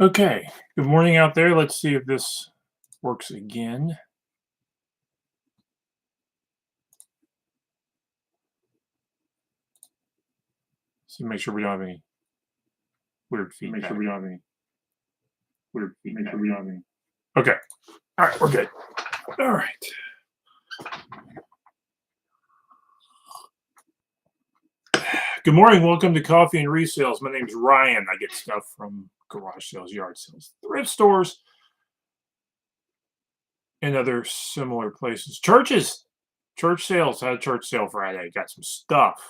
Okay, good morning out there. Let's see if this works again. So make sure we don't have any weird feedback. Make sure we don't have any weird feedback. Make sure we don't have any. Okay. All right, we're good. All right. Good morning. Welcome to Coffee and Resales. My name's Ryan. I get stuff from garage sales, yard sales, thrift stores, and other similar places. Churches, church sales. Had a church sale Friday. Got some stuff.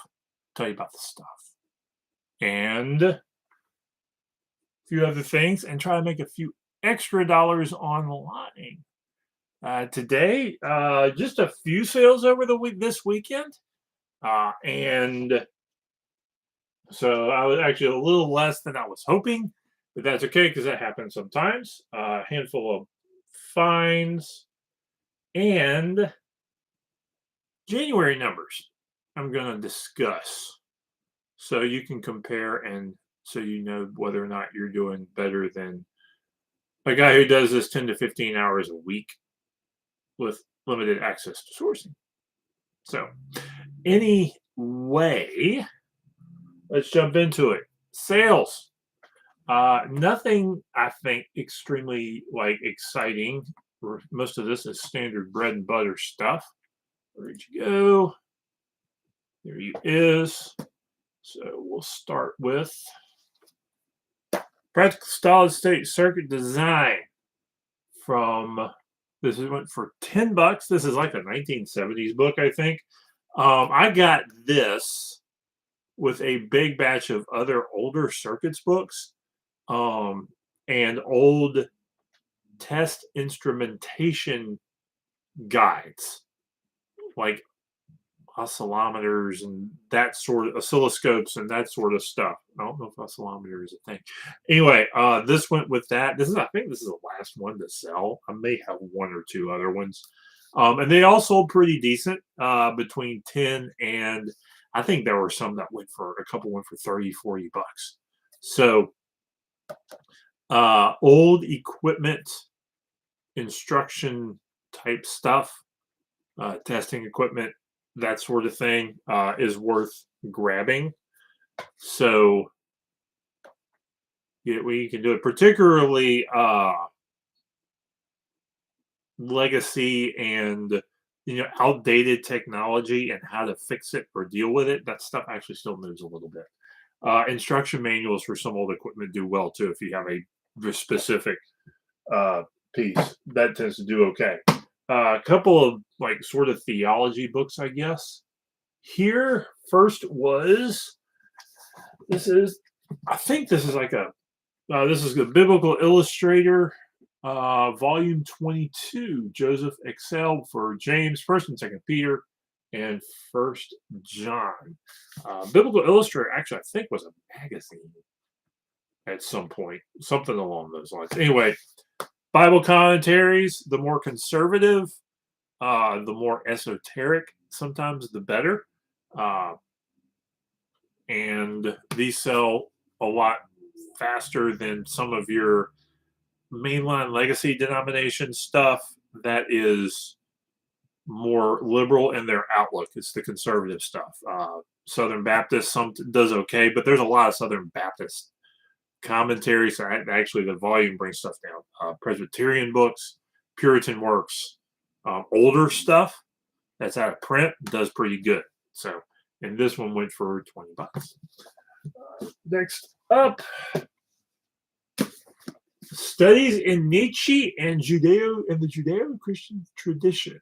Tell you about the stuff. And a few other things, and try to make a few extra dollars online. Today, just a few sales over the week this weekend. And so I was actually a little less than I was hoping, but that's okay because that happens sometimes. A handful of fines and January numbers I'm going to discuss so you can compare and so you know whether or not you're doing better than a guy who does this 10 to 15 hours a week with limited access to sourcing. So, anyway, let's jump into it. Sales. Nothing I think extremely exciting. Most of this is standard bread and butter stuff. Where'd you go? There you is. So we'll start with practical solid state circuit design from this went for $10. This is like a 1970s book, I think. I got this with a big batch of other older circuits books and old test instrumentation guides, like oscillometers and that sort of oscilloscopes and that sort of stuff. I don't know if oscillometer is a thing. Anyway, this went with that. I think this is the last one to sell. I may have one or two other ones. And they all sold pretty decent, between 10 and I think there were some that went for a couple went for 30, 40 bucks. So old equipment instruction type stuff, testing equipment, that sort of thing, is worth grabbing. So we can do it, particularly legacy and outdated technology and how to fix it or deal with it. That stuff actually still moves a little bit. Instruction manuals for some old equipment do well too if you have a specific piece. That tends to do okay. A couple of sort of theology books, I guess. Here first was I think this is like this is the Biblical Illustrator, volume 22. Joseph excelled for James, First and Second Peter, and First John. Biblical Illustrator actually I think was a magazine at some point, something along those lines. Anyway, Bible commentaries, the more conservative, the more esoteric, sometimes the better. And these sell a lot faster than some of your mainline legacy denomination stuff that is more liberal in their outlook. It's the conservative stuff. Southern Baptist does okay, but there's a lot of Southern Baptist commentaries. So actually, the volume brings stuff down. Presbyterian books, Puritan works, older stuff that's out of print does pretty good. So, and this one went for 20 bucks. Next up, studies in Nietzsche and the Judeo-Christian tradition.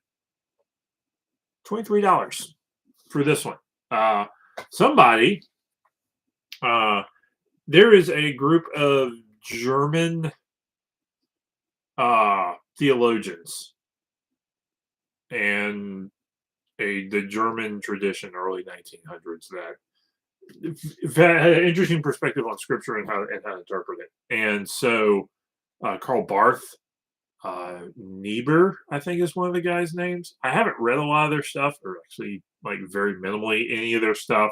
$23 for this one. There is a group of German theologians and the German tradition, early 1900s, that had an interesting perspective on scripture and how to interpret it. And so Karl Barth, Niebuhr, I think is one of the guys' names. I haven't read a lot of their stuff, or actually very minimally any of their stuff.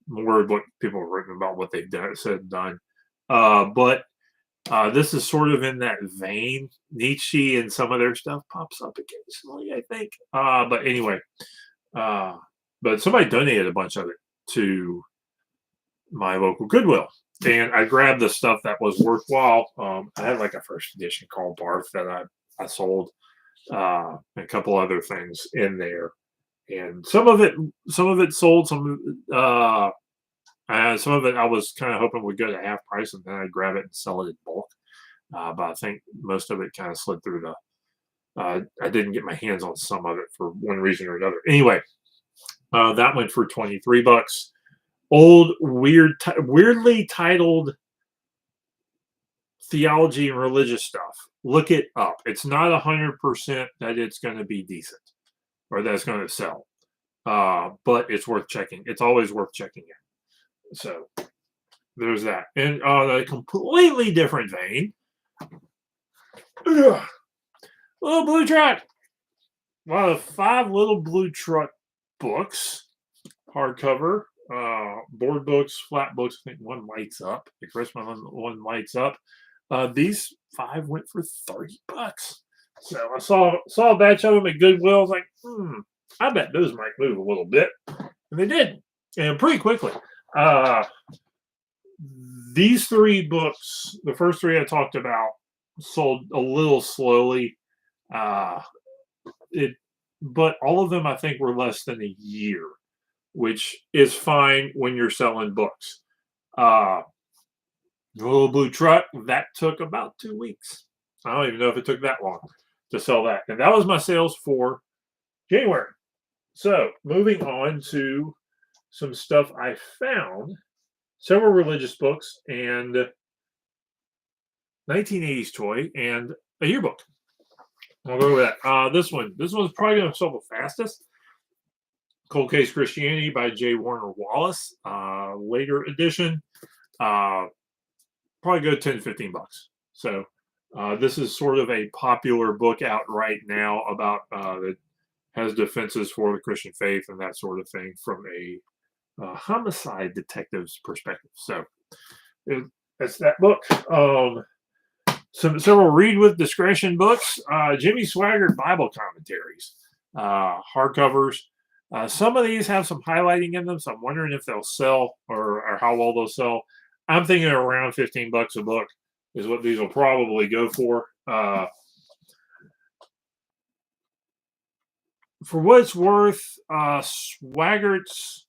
More of what people have written about what they've said and done. But This is sort of in that vein. Nietzsche and some of their stuff pops up occasionally, I think. But anyway, uh, but somebody donated a bunch of it to my local Goodwill. And I grabbed the stuff that was worthwhile. I had like a first edition called Barth that I sold, and a couple other things in there. And some of it sold, some of it I was kind of hoping would go to half price, and then I'd grab it and sell it in bulk. But I think most of it kind of slid through the. I didn't get my hands on some of it for one reason or another. Anyway, that went for $23. Old, weirdly titled theology and religious stuff. Look it up. It's not 100% that it's going to be decent or that it's going to sell, but it's worth checking. It's always worth checking it. So there's that. And on a completely different vein, little blue truck. One of 5 little blue truck books, hardcover, board books, flat books. I think one lights up. The Christmas one lights up. These 5 went for $30. So I saw a batch of them at Goodwill. I was like, I bet those might move a little bit, and they did, and pretty quickly. These 3 books, the first 3 I talked about, sold a little slowly. But all of them I think were less than a year, which is fine when you're selling books. The little blue truck, that took about 2 weeks. I don't even know if it took that long to sell that. And that was my sales for January. So moving on to some stuff I found. Several religious books and 1980s toy and a yearbook. I'll go with that. This one's probably going to sell the fastest. Cold Case Christianity by J. Warner Wallace. Later edition. Probably go $10-15. So this is sort of a popular book out right now about that has defenses for the Christian faith and that sort of thing from a homicide detective's perspective. So that's that book. Several read with discretion books. Jimmy Swaggart Bible commentaries, hardcovers. Some of these have some highlighting in them, so I'm wondering if they'll sell or how well they'll sell. I'm thinking around $15 a book is what these will probably go for. For what it's worth, Swaggart's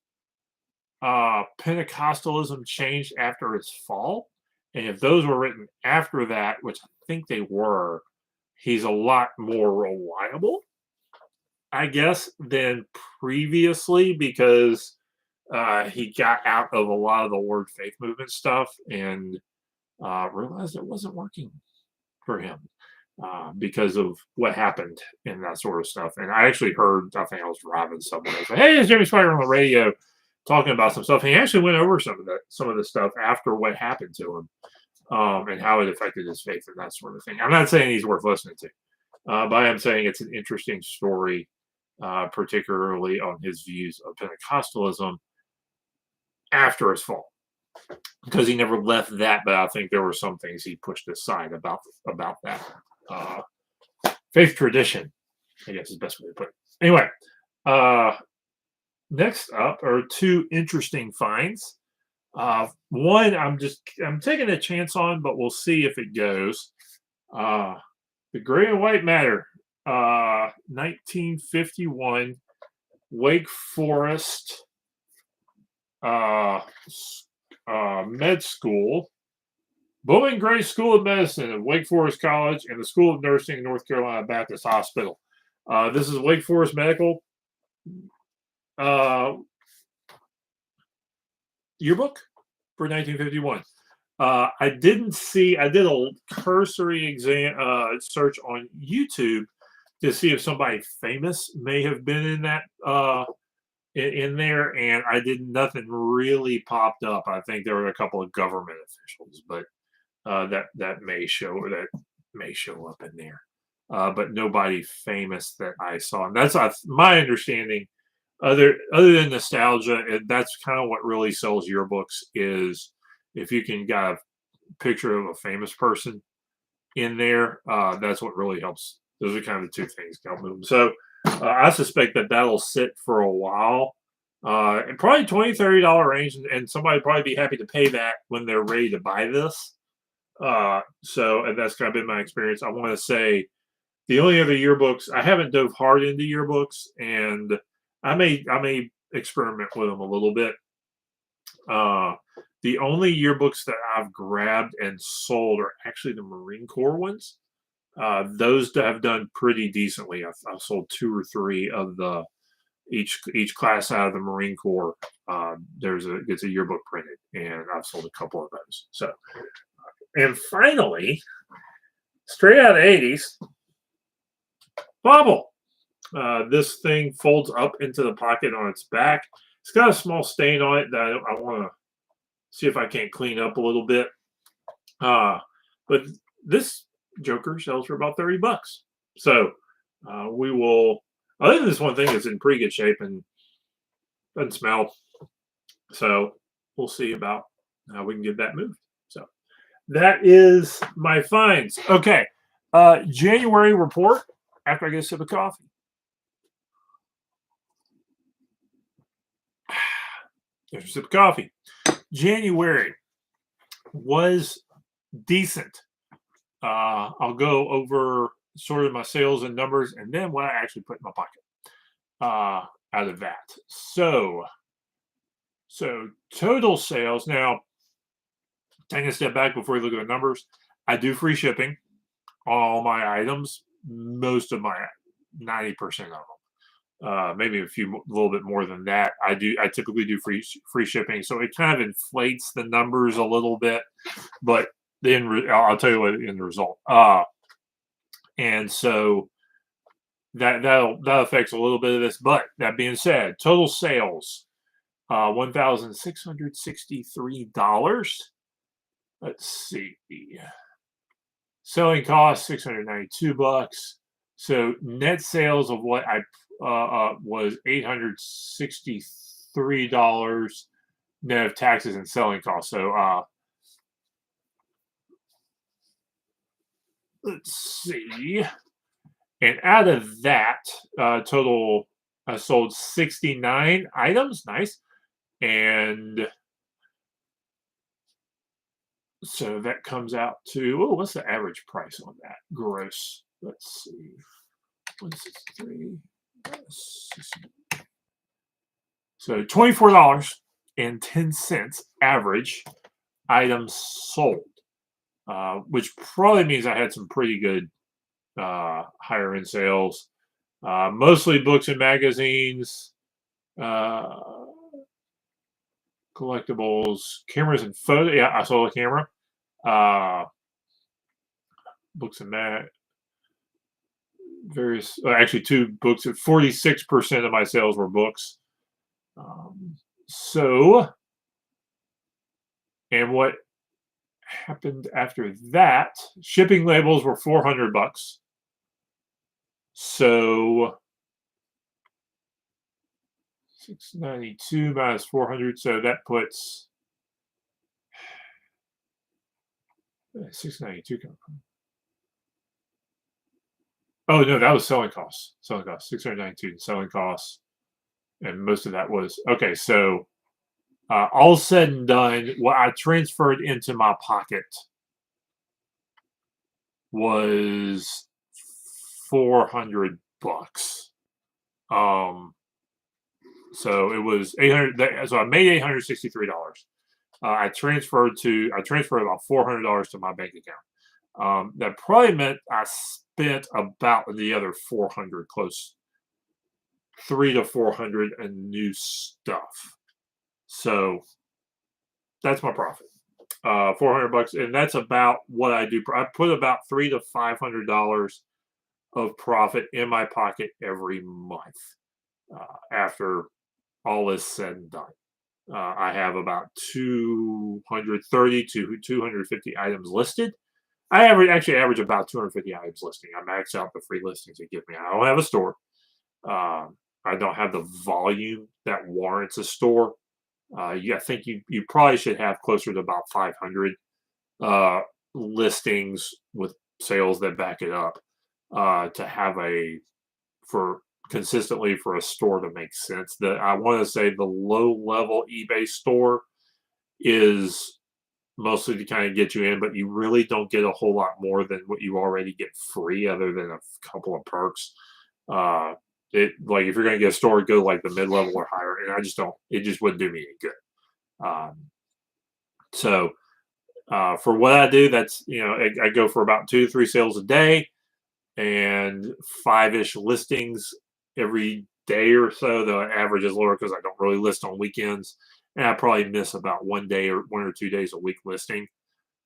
Pentecostalism changed after its fall. And if those were written after that, which I think they were, he's a lot more reliable, I guess, than previously because he got out of a lot of the Word Faith movement stuff and realized it wasn't working for him because of what happened and that sort of stuff. And I actually heard, I think I was driving somewhere, I was like, hey, it's Jimmy Swaggart on the radio talking about some stuff. And he actually went over some of the stuff after what happened to him and how it affected his faith and that sort of thing. I'm not saying he's worth listening to, but I am saying it's an interesting story, particularly on his views of Pentecostalism after his fall, because he never left that. But I think there were some things he pushed aside about that faith tradition, I guess is the best way to put it. Anyway, next up are 2 interesting finds. One I'm taking a chance on, but we'll see if it goes. The Gray and White Matter, 1951, Wake Forest med school, Bowman Gray School of Medicine at Wake Forest College and the School of Nursing at North Carolina Baptist Hospital. This is Wake Forest Medical yearbook for 1951. I did a cursory search on YouTube to see if somebody famous may have been in that in there, and nothing really popped up. I think there were a couple of government officials, but that may show up in there, but nobody famous that I saw. And that's my understanding. Other than nostalgia, that's kind of what really sells yearbooks is if you can picture of a famous person in there, that's what really helps. Those are kind of the two things that help move them. So I suspect that that'll sit for a while, and probably $20-$30 range, and somebody probably be happy to pay that when they're ready to buy this. So and that's kind of been my experience. I want to say the only other yearbooks I haven't dove hard into yearbooks, and I may experiment with them a little bit. The only yearbooks that I've grabbed and sold are actually the Marine Corps ones. Those have done pretty decently. I've sold 2 or 3 of the each class out of the Marine Corps. Gets a yearbook printed, and I've sold a couple of those. So, and finally, straight out of the '80s, Bobble. This thing folds up into the pocket on its back. It's got a small stain on it that I want to see if I can't clean up a little bit. But this Joker sells for about $30. So we will. Other than this one thing, it's in pretty good shape and doesn't smell. So we'll see about how we can get that moved. So that is my finds. Okay. January report after I get a sip of coffee. There's a sip of coffee. January was decent. I'll go over sort of my sales and numbers, and then what I actually put in my pocket out of that. So total sales. Now, taking a step back before we look at the numbers, I do free shipping on all my items. Most of my 90% of them. Maybe a little bit more than that. I typically do free shipping, so it kind of inflates the numbers a little bit, but then I'll tell you what in the result. And so that affects a little bit of this. But that being said, total sales, $1,663. Let's see, selling cost $692. So net sales of what I was $863 net of taxes and selling costs. So let's see. And out of that total, I sold 69 items. Nice. And so that comes out to, what's the average price on that? Gross. Let's see. 163. So $24.10 average items sold, which probably means I had some pretty good higher end sales. Mostly books and magazines, collectibles, cameras and photo. Yeah, I sold a camera. Books and actually 2 books. 46% of my sales were books. And what happened after that? Shipping labels were $400. So 692 minus 400, so that puts 692 come from. Oh no, that was selling costs. 692 selling costs, and most of that was okay. So all said and done, what I transferred into my pocket was $400. So it was 800. So I made $863. I transferred about $400 to my bank account. That probably meant I spent about the other 400, close 300 to 400 in new stuff. So that's my profit. $400, and that's about what I do. I put about $300 to $500 of profit in my pocket every month after all is said and done. I have about 230 to 250 items listed. I actually average about 250 items listing. I max out the free listings they give me. I don't have a store. I don't have the volume that warrants a store. I think you probably should have closer to about 500 uh, listings with sales that back it up, to have a for consistently for a store to make sense. I want to say the low level eBay store is mostly to kind of get you in, but you really don't get a whole lot more than what you already get free, other than a couple of perks. Uh, it like if you're going to get a store, go like the mid level or higher, and I just don't. It just wouldn't do me any good. So for what I do, that's I go for about 2 to 3 sales a day and 5-ish listings every day or so. The average is lower because I don't really list on weekends, and I probably miss about 1 day or 1 or 2 days a week listing,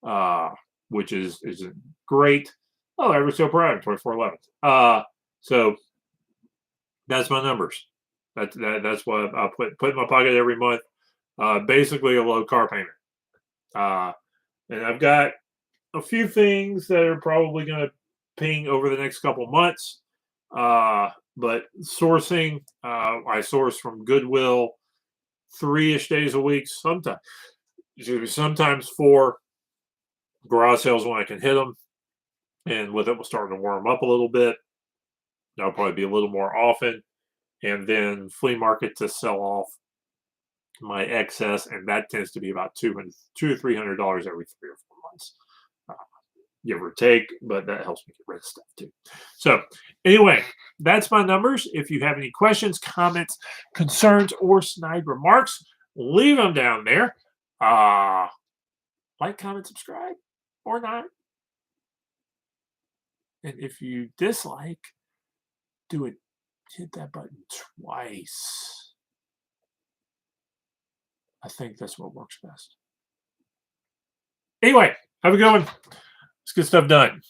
uh, which isn't great. Oh, average sale per item 2411. So that's my numbers. That's what I put in my pocket every month. Basically a low car payment. Uh, and I've got a few things that are probably going to ping over the next couple months. But sourcing, I source from Goodwill 3-ish days a week, sometimes 4 garage sales when I can hit them. And with it, we're starting to warm up a little bit. That'll probably be a little more often. And then flea market to sell off my excess, and that tends to be about $200 every 3 or 4 months, uh, give or take. But that helps me get rid of stuff too. So anyway, that's my numbers. If you have any questions, comments, concerns, or snide remarks, leave them down there. Like, comment, subscribe, or not. And if you dislike, do it. Hit that button twice. I think that's what works best. Anyway, have a good one. Let's get stuff done.